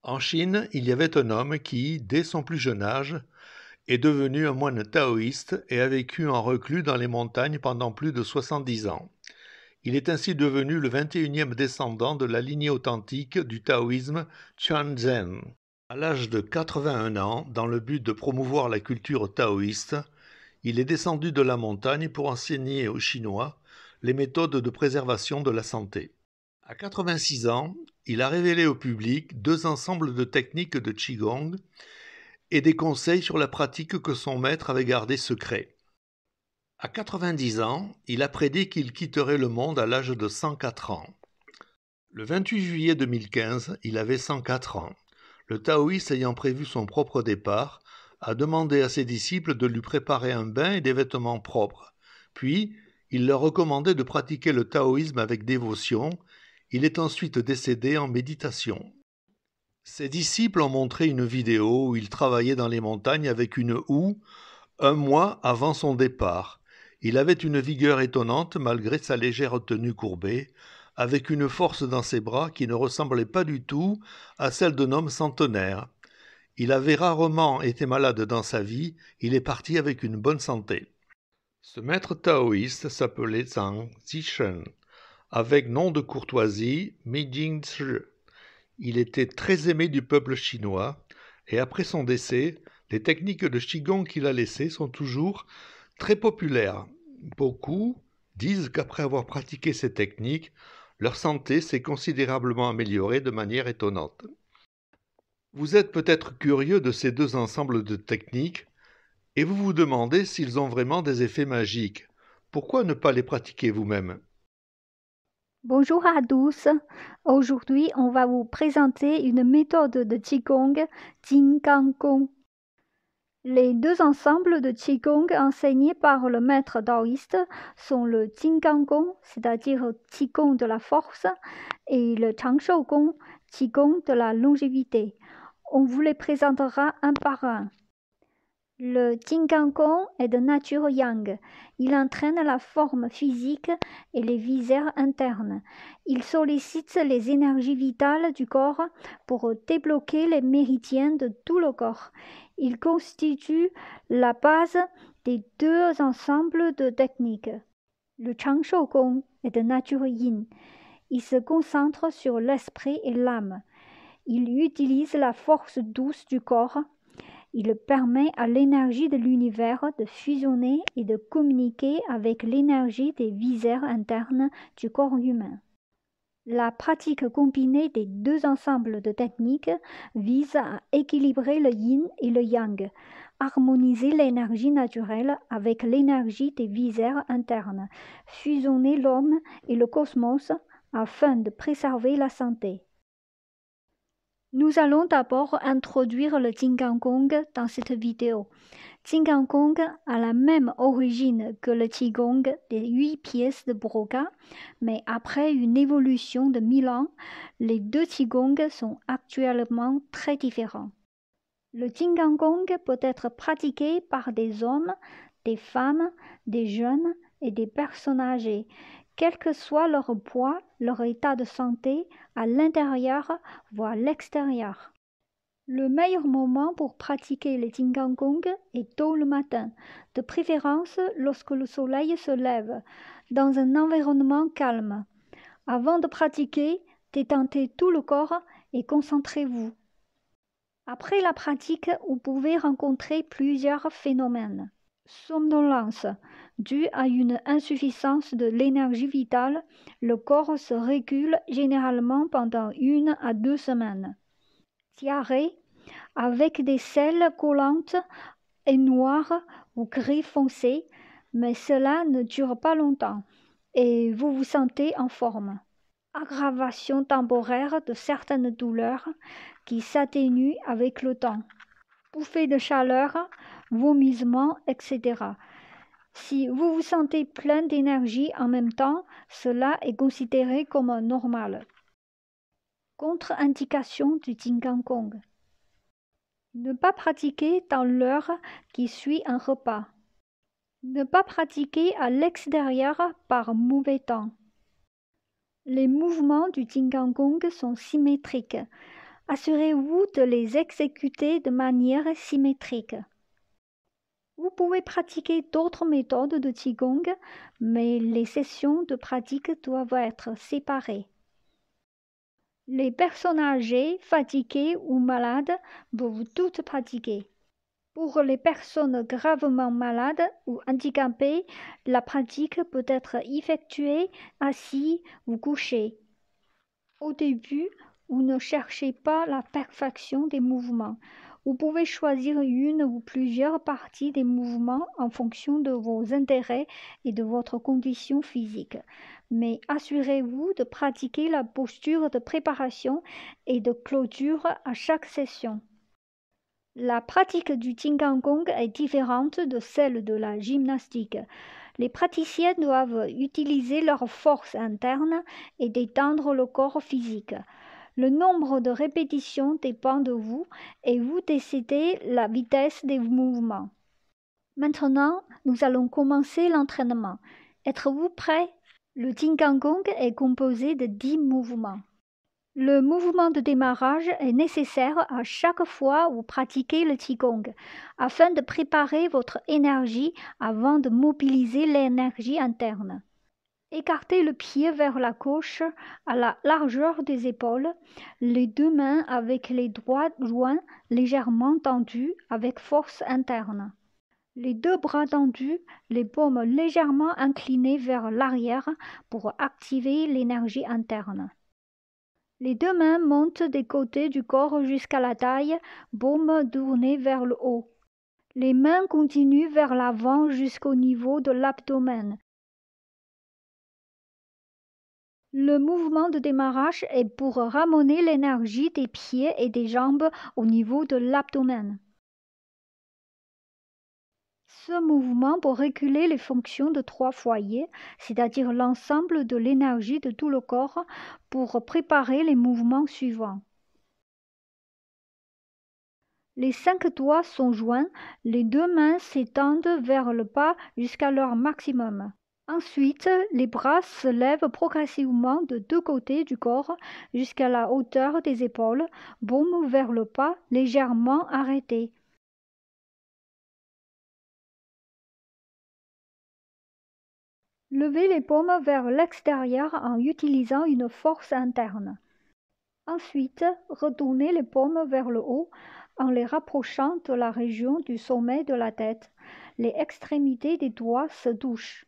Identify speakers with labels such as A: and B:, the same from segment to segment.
A: En Chine, il y avait un homme qui, dès son plus jeune âge, est devenu un moine taoïste et a vécu en reclus dans les montagnes pendant plus de 70 ans. Il est ainsi devenu le 21e descendant de la lignée authentique du taoïsme Chuanzhen. À l'âge de 81 ans, dans le but de promouvoir la culture taoïste, il est descendu de la montagne pour enseigner aux Chinois les méthodes de préservation de la santé. À 86 ans, il a révélé au public 2 ensembles de techniques de Qigong et des conseils sur la pratique que son maître avait gardé secret. À 90 ans, il a prédit qu'il quitterait le monde à l'âge de 104 ans. Le 28 juillet 2015, il avait 104 ans. Le taoïste ayant prévu son propre départ, a demandé à ses disciples de lui préparer un bain et des vêtements propres. Puis, il leur recommandait de pratiquer le taoïsme avec dévotion. Il est ensuite décédé en méditation. Ses disciples ont montré une vidéo où il travaillait dans les montagnes avec une houe 1 mois avant son départ. Il avait une vigueur étonnante malgré sa légère tenue courbée, avec une force dans ses bras qui ne ressemblait pas du tout à celle d'un homme centenaire. Il avait rarement été malade dans sa vie, il est parti avec une bonne santé. Ce maître taoïste s'appelait Zhang Zishen, avec nom de courtoisie Mijingzhi. Il était très aimé du peuple chinois, et après son décès, les techniques de Qigong qu'il a laissées sont toujours très populaires. Beaucoup disent qu'après avoir pratiqué ces techniques, leur santé s'est considérablement améliorée de manière étonnante. Vous êtes peut-être curieux de ces 2 ensembles de techniques et vous vous demandez s'ils ont vraiment des effets magiques. Pourquoi ne pas les pratiquer vous-même?
B: Bonjour à tous. Aujourd'hui, on va vous présenter une méthode de Qigong, Jinggang Gong. Les 2 ensembles de Qigong enseignés par le maître taoïste sont le Jinggang Gong, c'est-à-dire Qigong de la force, et le Changshou Gong, Qigong de la longévité. On vous les présentera un par un. Le Jinggang Gong est de nature yang. Il entraîne la forme physique et les viscères internes. Il sollicite les énergies vitales du corps pour débloquer les méridiens de tout le corps. Il constitue la base des 2 ensembles de techniques. Le Changshou Gong est de nature yin. Il se concentre sur l'esprit et l'âme. Il utilise la force douce du corps. Il permet à l'énergie de l'univers de fusionner et de communiquer avec l'énergie des viscères internes du corps humain. La pratique combinée des 2 ensembles de techniques vise à équilibrer le yin et le yang, harmoniser l'énergie naturelle avec l'énergie des viscères internes, fusionner l'homme et le cosmos afin de préserver la santé. Nous allons d'abord introduire le Jinggang Gong dans cette vidéo. Jinggang Gong a la même origine que le Qigong des 8 pièces de Broca, mais après une évolution de 1000 ans, les 2 Qigong sont actuellement très différents. Le Jinggang Gong peut être pratiqué par des hommes, des femmes, des jeunes et des personnes âgées, quel que soit leur poids, leur état de santé, à l'intérieur voire l'extérieur. Le meilleur moment pour pratiquer le Jinggang Gong est tôt le matin, de préférence lorsque le soleil se lève, dans un environnement calme. Avant de pratiquer, détendez tout le corps et concentrez-vous. Après la pratique, vous pouvez rencontrer plusieurs phénomènes. Somnolence. Due à une insuffisance de l'énergie vitale, le corps se régule généralement pendant 1 à 2 semaines. Diarrhée, avec des selles collantes et noires ou gris foncé, mais cela ne dure pas longtemps et vous vous sentez en forme. Aggravation temporaire de certaines douleurs qui s'atténuent avec le temps. Bouffées de chaleur, vomissements, etc. Si vous vous sentez plein d'énergie en même temps, cela est considéré comme normal. Contre-indication du Jinggang Gong. Ne pas pratiquer dans l'heure qui suit un repas. Ne pas pratiquer à l'extérieur par mauvais temps. Les mouvements du Jinggang Gong sont symétriques. Assurez-vous de les exécuter de manière symétrique. Vous pouvez pratiquer d'autres méthodes de Qigong, mais les sessions de pratique doivent être séparées. Les personnes âgées, fatiguées ou malades peuvent toutes pratiquer. Pour les personnes gravement malades ou handicapées, la pratique peut être effectuée assis ou couché. Au début, vous ne cherchez pas la perfection des mouvements. Vous pouvez choisir une ou plusieurs parties des mouvements en fonction de vos intérêts et de votre condition physique. Mais assurez-vous de pratiquer la posture de préparation et de clôture à chaque session. La pratique du Qigong est différente de celle de la gymnastique. Les praticiens doivent utiliser leur force interne et détendre le corps physique. Le nombre de répétitions dépend de vous et vous décidez la vitesse des mouvements. Maintenant, nous allons commencer l'entraînement. Êtes-vous prêts? Le Qigong est composé de 10 mouvements. Le mouvement de démarrage est nécessaire à chaque fois où vous pratiquez le Qigong, afin de préparer votre énergie avant de mobiliser l'énergie interne. Écartez le pied vers la gauche à la largeur des épaules, les deux mains avec les doigts joints légèrement tendus avec force interne. Les deux bras tendus, les paumes légèrement inclinées vers l'arrière pour activer l'énergie interne. Les deux mains montent des côtés du corps jusqu'à la taille, paumes tournées vers le haut. Les mains continuent vers l'avant jusqu'au niveau de l'abdomen. Le mouvement de démarrage est pour ramener l'énergie des pieds et des jambes au niveau de l'abdomen. Ce mouvement peut réguler les fonctions de 3 foyers, c'est-à-dire l'ensemble de l'énergie de tout le corps pour préparer les mouvements suivants. Les 5 doigts sont joints, les deux mains s'étendent vers le bas jusqu'à leur maximum. Ensuite, les bras se lèvent progressivement de deux côtés du corps jusqu'à la hauteur des épaules, paumes vers le bas, légèrement arrêtées. Levez les paumes vers l'extérieur en utilisant une force interne. Ensuite, retournez les paumes vers le haut en les rapprochant de la région du sommet de la tête. Les extrémités des doigts se touchent.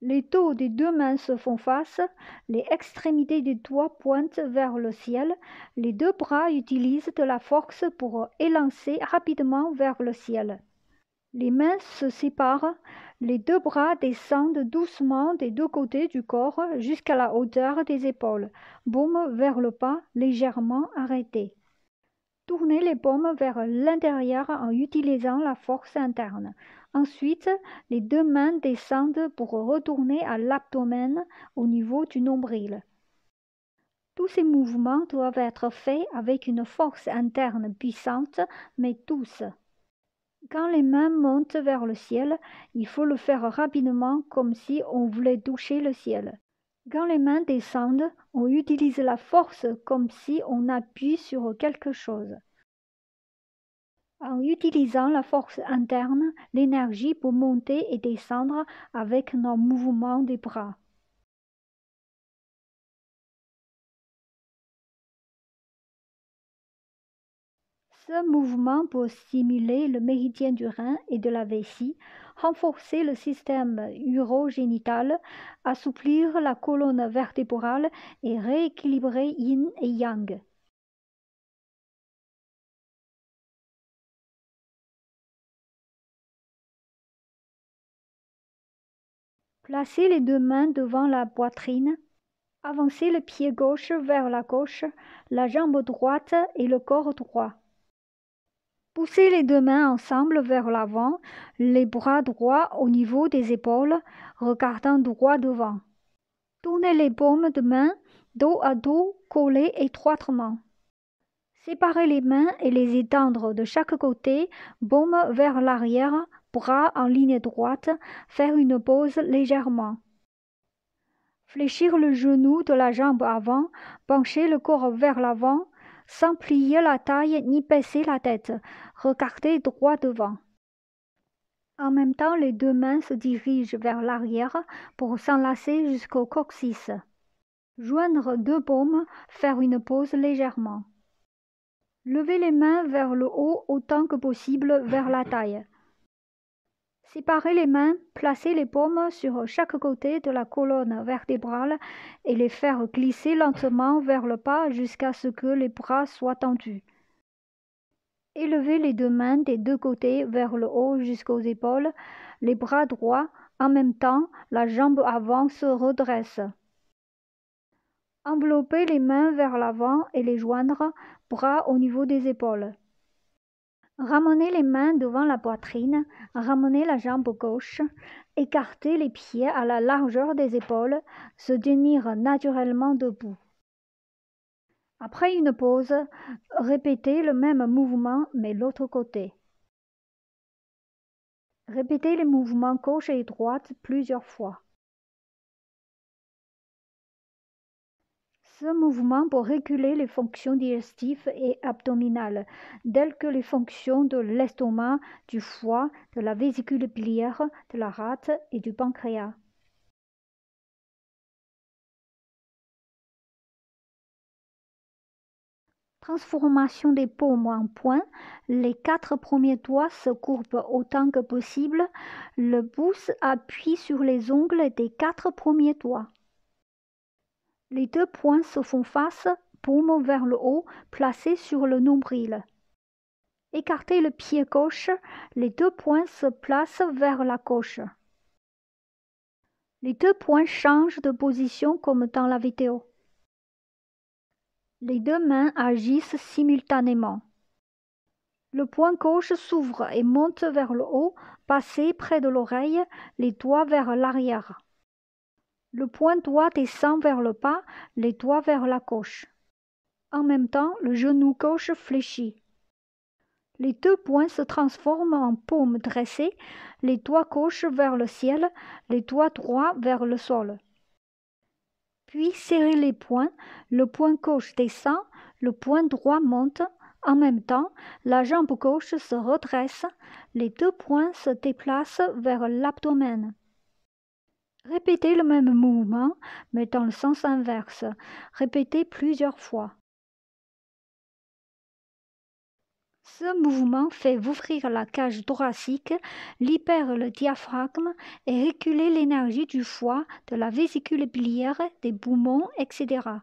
B: Les dos des deux mains se font face, les extrémités des doigts pointent vers le ciel, les deux bras utilisent de la force pour élancer rapidement vers le ciel. Les mains se séparent, les deux bras descendent doucement des deux côtés du corps jusqu'à la hauteur des épaules, paumes vers le bas, légèrement arrêtées. Tournez les paumes vers l'intérieur en utilisant la force interne. Ensuite, les deux mains descendent pour retourner à l'abdomen au niveau du nombril. Tous ces mouvements doivent être faits avec une force interne puissante, mais tous. Quand les mains montent vers le ciel, il faut le faire rapidement comme si on voulait toucher le ciel. Quand les mains descendent, on utilise la force comme si on appuie sur quelque chose. En utilisant la force interne, l'énergie peut monter et descendre avec nos mouvements des bras. Ce mouvement peut stimuler le méridien du rein et de la vessie, renforcer le système urogénital, assouplir la colonne vertébrale et rééquilibrer yin et yang. Placez les deux mains devant la poitrine. Avancez le pied gauche vers la gauche, la jambe droite et le corps droit. Poussez les deux mains ensemble vers l'avant, les bras droits au niveau des épaules, regardant droit devant. Tournez les paumes de main dos à dos, collées étroitement. Séparez les mains et les étendre de chaque côté, paumes vers l'arrière, bras en ligne droite, faire une pause légèrement. Fléchir le genou de la jambe avant, pencher le corps vers l'avant, sans plier la taille ni baisser la tête. Regardez droit devant. En même temps, les deux mains se dirigent vers l'arrière pour s'enlacer jusqu'au coccyx. Joindre deux paumes, faire une pause légèrement. Levez les mains vers le haut autant que possible vers la taille. Séparez les mains, placez les paumes sur chaque côté de la colonne vertébrale et les faire glisser lentement vers le bas jusqu'à ce que les bras soient tendus. Élevez les deux mains des deux côtés vers le haut jusqu'aux épaules, les bras droits, en même temps, la jambe avant se redresse. Enveloppez les mains vers l'avant et les joindre, bras au niveau des épaules. Ramenez les mains devant la poitrine, ramenez la jambe gauche, écartez les pieds à la largeur des épaules, se tenir naturellement debout. Après une pause, répétez le même mouvement mais l'autre côté. Répétez les mouvements gauche et droite plusieurs fois. Ce mouvement pour réguler les fonctions digestives et abdominales, telles que les fonctions de l'estomac, du foie, de la vésicule biliaire, de la rate et du pancréas. Transformation des paumes en poings. Les 4 premiers doigts se courbent autant que possible. Le pouce appuie sur les ongles des 4 premiers doigts. Les deux poings se font face, paume vers le haut, placés sur le nombril. Écartez le pied gauche, les deux poings se placent vers la gauche. Les deux poings changent de position comme dans la vidéo. Les deux mains agissent simultanément. Le poing gauche s'ouvre et monte vers le haut, passé près de l'oreille, les doigts vers l'arrière. Le poing droit descend vers le bas, les doigts vers la gauche. En même temps, le genou gauche fléchit. Les deux poings se transforment en paumes dressées, les doigts gauche vers le ciel, les doigts droits vers le sol. Puis serrez les poings, le poing gauche descend, le poing droit monte. En même temps, la jambe gauche se redresse, les deux poings se déplacent vers l'abdomen. Répétez le même mouvement, mais dans le sens inverse. Répétez plusieurs fois. Ce mouvement fait ouvrir la cage thoracique, libère le diaphragme et régule l'énergie du foie, de la vésicule biliaire, des poumons, etc.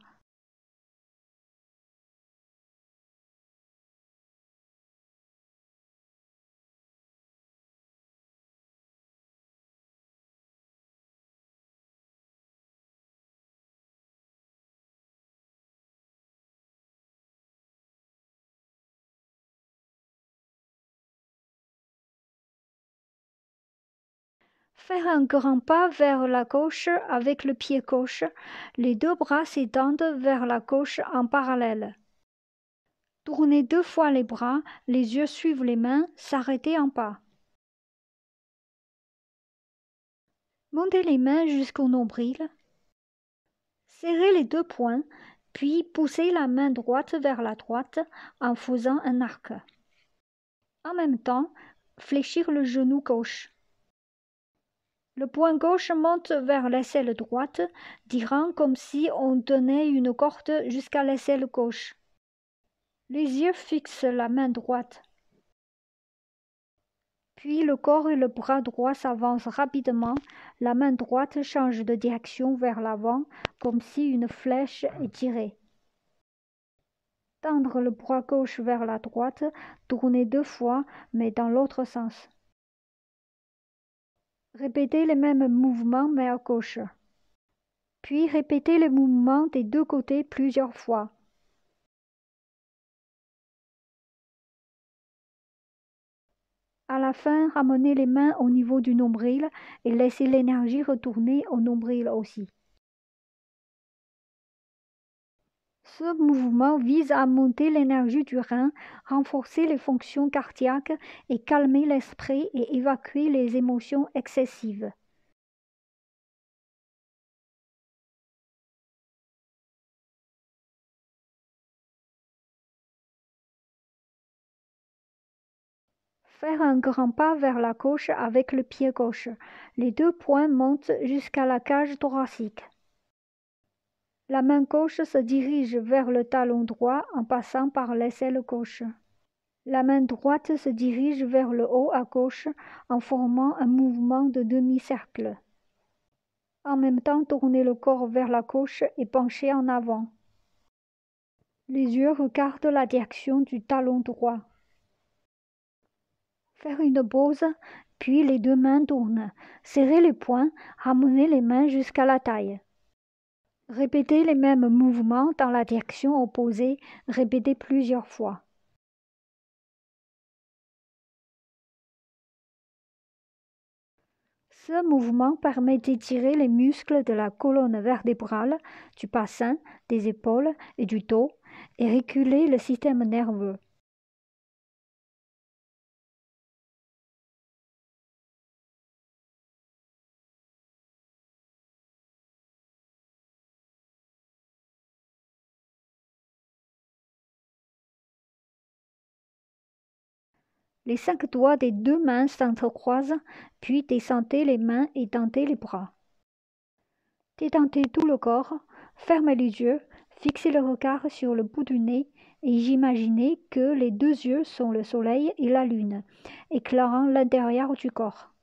B: Faire un grand pas vers la gauche avec le pied gauche, les deux bras s'étendent vers la gauche en parallèle. Tournez 2 fois les bras, les yeux suivent les mains, s'arrêtez en pas. Montez les mains jusqu'au nombril. Serrez les deux poings, puis poussez la main droite vers la droite en faisant un arc. En même temps, fléchir le genou gauche. Le poing gauche monte vers l'aisselle droite, dirant comme si on tenait une corde jusqu'à l'aisselle gauche. Les yeux fixent la main droite. Puis le corps et le bras droit s'avancent rapidement, la main droite change de direction vers l'avant, comme si une flèche est tirée. Tendre le bras gauche vers la droite, tourner 2 fois, mais dans l'autre sens. Répétez les mêmes mouvements mais à gauche. Puis répétez les mouvements des deux côtés plusieurs fois. À la fin, ramenez les mains au niveau du nombril et laissez l'énergie retourner au nombril aussi. Ce mouvement vise à monter l'énergie du rein, renforcer les fonctions cardiaques et calmer l'esprit et évacuer les émotions excessives. Faire un grand pas vers la gauche avec le pied gauche. Les deux poings montent jusqu'à la cage thoracique. La main gauche se dirige vers le talon droit en passant par l'aisselle gauche. La main droite se dirige vers le haut à gauche en formant un mouvement de demi-cercle. En même temps, tournez le corps vers la gauche et penchez en avant. Les yeux regardent la direction du talon droit. Faire une pause, puis les deux mains tournent. Serrez les poings, ramenez les mains jusqu'à la taille. Répétez les mêmes mouvements dans la direction opposée, répétez plusieurs fois. Ce mouvement permet d'étirer les muscles de la colonne vertébrale, du bassin, des épaules et du dos et réguler le système nerveux. Les 5 doigts des deux mains s'entrecroisent, puis descendez les mains et tendez les bras. Détendez tout le corps, fermez les yeux, fixez le regard sur le bout du nez et imaginez que les deux yeux sont le soleil et la lune, éclairant l'intérieur du corps.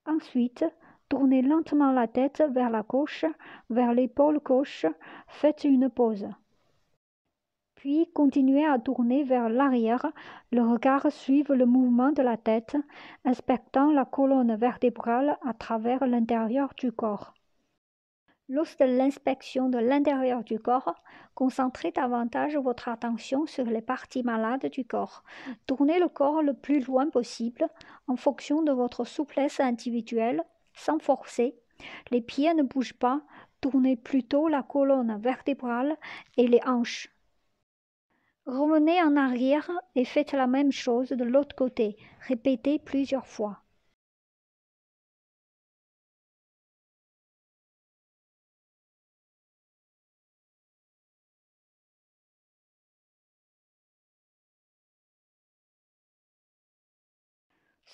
B: Ensuite, tournez lentement la tête vers la gauche, vers l'épaule gauche, faites une pause. Puis continuez à tourner vers l'arrière, le regard suive le mouvement de la tête, inspectant la colonne vertébrale à travers l'intérieur du corps. Lors de l'inspection de l'intérieur du corps, concentrez davantage votre attention sur les parties malades du corps. Tournez le corps le plus loin possible en fonction de votre souplesse individuelle, sans forcer. Les pieds ne bougent pas, tournez plutôt la colonne vertébrale et les hanches. Revenez en arrière et faites la même chose de l'autre côté. Répétez plusieurs fois.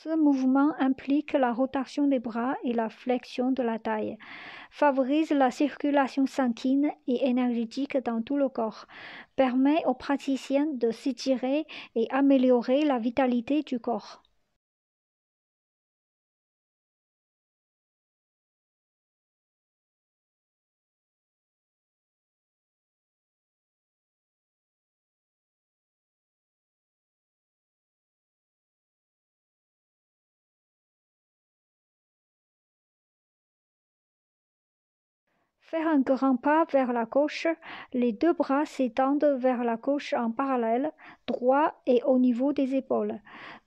B: Ce mouvement implique la rotation des bras et la flexion de la taille, favorise la circulation sanguine et énergétique dans tout le corps, permet aux praticiens de s'étirer et améliorer la vitalité du corps. Faire un grand pas vers la gauche, les deux bras s'étendent vers la gauche en parallèle, droit et au niveau des épaules.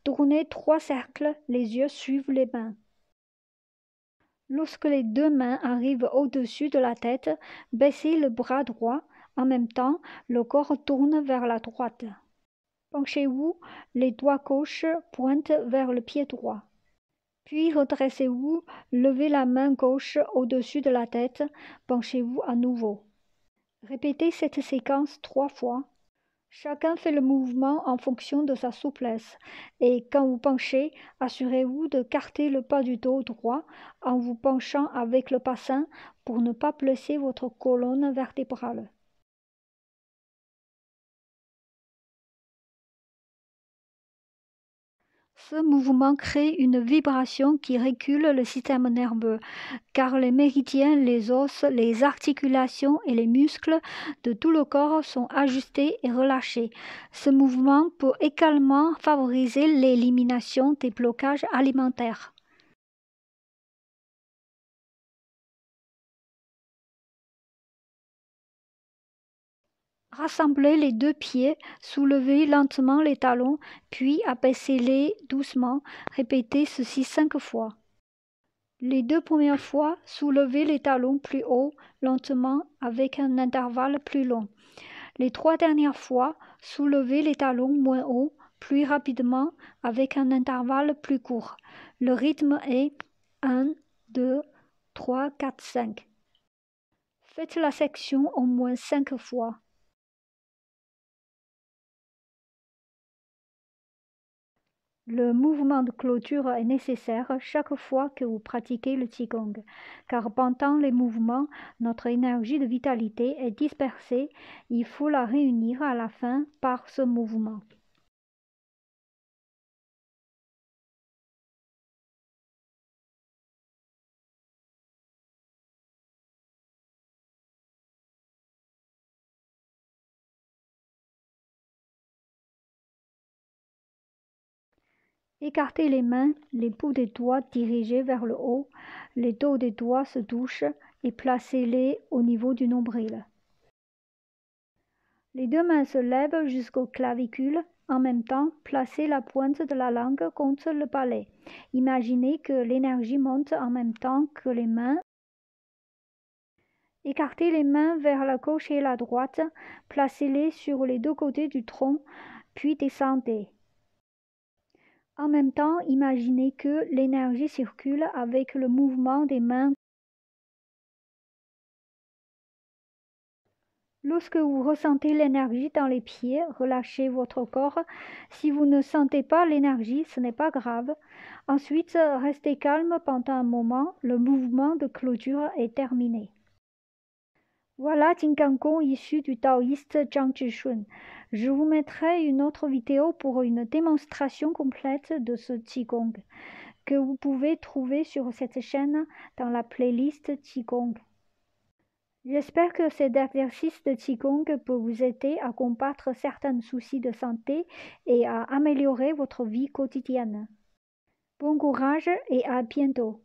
B: Tournez 3 cercles, les yeux suivent les mains. Lorsque les deux mains arrivent au-dessus de la tête, baissez le bras droit. En même temps, le corps tourne vers la droite. Penchez-vous, les doigts gauche pointent vers le pied droit. Puis redressez-vous, levez la main gauche au-dessus de la tête, penchez-vous à nouveau. Répétez cette séquence 3 fois. Chacun fait le mouvement en fonction de sa souplesse et quand vous penchez, assurez-vous de carter le bas du dos droit en vous penchant avec le bassin pour ne pas blesser votre colonne vertébrale. Ce mouvement crée une vibration qui régule le système nerveux, car les méridiens, les os, les articulations et les muscles de tout le corps sont ajustés et relâchés. Ce mouvement peut également favoriser l'élimination des blocages alimentaires. Rassemblez les deux pieds, soulevez lentement les talons, puis abaissez-les doucement. Répétez ceci 5 fois. Les 2 premières fois, soulevez les talons plus haut, lentement, avec un intervalle plus long. Les 3 dernières fois, soulevez les talons moins haut, plus rapidement, avec un intervalle plus court. Le rythme est 1, 2, 3, 4, 5. Faites la section au moins 5 fois. Le mouvement de clôture est nécessaire chaque fois que vous pratiquez le Qigong, car pendant les mouvements, notre énergie de vitalité est dispersée, il faut la réunir à la fin par ce mouvement. Écartez les mains, les bouts des doigts dirigés vers le haut, les dos des doigts se touchent et placez-les au niveau du nombril. Les deux mains se lèvent jusqu'aux clavicules. En même temps, placez la pointe de la langue contre le palais. Imaginez que l'énergie monte en même temps que les mains. Écartez les mains vers la gauche et la droite, placez-les sur les deux côtés du tronc, puis descendez. En même temps, imaginez que l'énergie circule avec le mouvement des mains. Lorsque vous ressentez l'énergie dans les pieds, relâchez votre corps. Si vous ne sentez pas l'énergie, ce n'est pas grave. Ensuite, restez calme pendant un moment. Le mouvement de clôture est terminé. Voilà Jinggang Gong issu du taoïste Zhang Zhishun. Je vous mettrai une autre vidéo pour une démonstration complète de ce Qigong que vous pouvez trouver sur cette chaîne dans la playlist Qigong. J'espère que cet exercice de Qigong peut vous aider à combattre certains soucis de santé et à améliorer votre vie quotidienne. Bon courage et à bientôt.